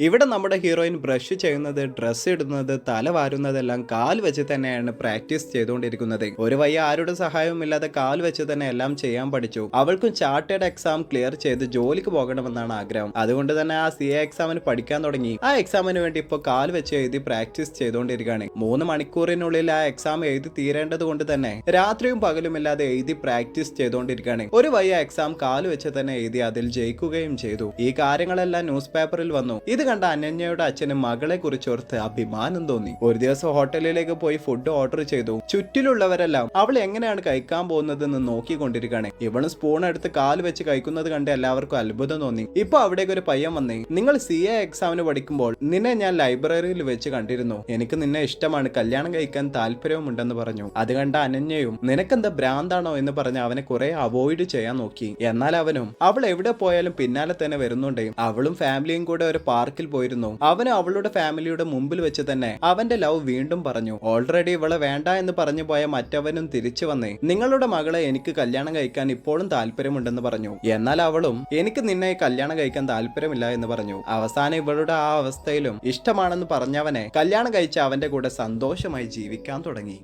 ഇവിടെ നമ്മുടെ heroine brush ചെയ്യുന്നത്, ഡ്രസ്സ് ഇടുന്നത്, തല വാരുന്നതെല്ലാം കാൽ വെച്ച് തന്നെയാണ് പ്രാക്ടീസ് ചെയ്തുകൊണ്ടിരിക്കുന്നത്. ഒരു വയ്യ ആരുടെ സഹായവും ഇല്ലാതെ കാൽ വെച്ച് തന്നെ എല്ലാം ചെയ്യാൻ പഠിച്ചു. അവൾക്കും ചാർട്ടേഡ് എക്സാം ക്ലിയർ ചെയ്ത് ജോലിക്ക് പോകണമെന്നാണ് ആഗ്രഹം. അതുകൊണ്ട് തന്നെ ആ CA എക്സാമിന് പഠിക്കാൻ തുടങ്ങി. ആ എക്സാമിന് വേണ്ടി ഇപ്പോൾ കാൽ വെച്ച് എഴുതി പ്രാക്ടീസ് ചെയ്തുകൊണ്ടിരിക്കുകയാണ്. 3 മണിക്കൂറിനുള്ളിൽ ആ എക്സാം എഴുതി തീരേണ്ടത് കൊണ്ട് തന്നെ രാത്രിയും പകലുമില്ലാതെ എഴുതി പ്രാക്ടീസ് ചെയ്തുകൊണ്ടിരിക്കുകയാണ്. ഒരു വയ്യ എക്സാം കാൽ വെച്ച് തന്നെ എഴുതി അതിൽ ജയിക്കുകയും ചെയ്തു. ഈ കാര്യങ്ങളെല്ലാം ന്യൂസ് പേപ്പറിൽ വന്നു. ഇത് കണ്ട അനന്യയുടെ അച്ഛന് മകളെ കുറിച്ചോർത്ത് അഭിമാനം തോന്നി. ഒരു ദിവസം ഹോട്ടലിലേക്ക് പോയി ഫുഡ് ഓർഡർ ചെയ്തു. ചുറ്റിലുള്ളവരെല്ലാം അവൾ എങ്ങനെയാണ് കഴിക്കാൻ പോകുന്നതെന്ന് നോക്കിക്കൊണ്ടിരിക്കുകയാണ്. ഇവളും സ്പൂൺ എടുത്ത് കാൽ വെച്ച് കഴിക്കുന്നത് കണ്ട് എല്ലാവർക്കും അത്ഭുതം തോന്നി. ഇപ്പൊ അവിടേക്ക് ഒരു പയ്യൻ വന്നേ, നിങ്ങൾ CA എക്സാമിന് പഠിക്കുമ്പോൾ നിന്നെ ഞാൻ ലൈബ്രറിയിൽ വെച്ച് കണ്ടിരുന്നു. എനിക്ക് നിന്നെ ഇഷ്ടമാണ്, കല്യാണം കഴിക്കാൻ താല്പര്യവുമുണ്ടെന്ന് പറഞ്ഞു. അത് കണ്ട അനന്യയും നിനക്കെന്താ ഭ്രാന്താണോ എന്ന് പറഞ്ഞ് അവനെ കുറെ അവോയ്ഡ് ചെയ്യാൻ നോക്കി. എന്നാൽ അവനും അവൾ എവിടെ പോയാലും പിന്നാലെ തന്നെ വരുന്നുണ്ട്. അവളും ഫാമിലിയും കൂടെ ഒരു പാർക്കിൽ പോയിരുന്നു. അവന് അവളുടെ ഫാമിലിയുടെ മുമ്പിൽ വെച്ച് തന്നെ അവന്റെ ലവ് വീണ്ടും പറഞ്ഞു. ഓൾറെഡി ഇവളെ വേണ്ട എന്ന് പറഞ്ഞു പോയ മറ്റവനും തിരിച്ചു വന്നേ, നിങ്ങളുടെ മകളെ എനിക്ക് കല്യാണം കഴിക്കാൻ ഇപ്പോഴും താല്പര്യമുണ്ടെന്ന് പറഞ്ഞു. എന്നാൽ അവളും എനിക്ക് നിന്നെ കല്യാണം കഴിക്കാൻ താല്പര്യമില്ല എന്ന് പറഞ്ഞു. അവസാനം ഇവളുടെ ആ അവസ്ഥയിലും ഇഷ്ടമാണെന്ന് പറഞ്ഞവനെ കല്യാണം കഴിച്ച് അവന്റെ കൂടെ സന്തോഷമായി ജീവിക്കാൻ തുടങ്ങി.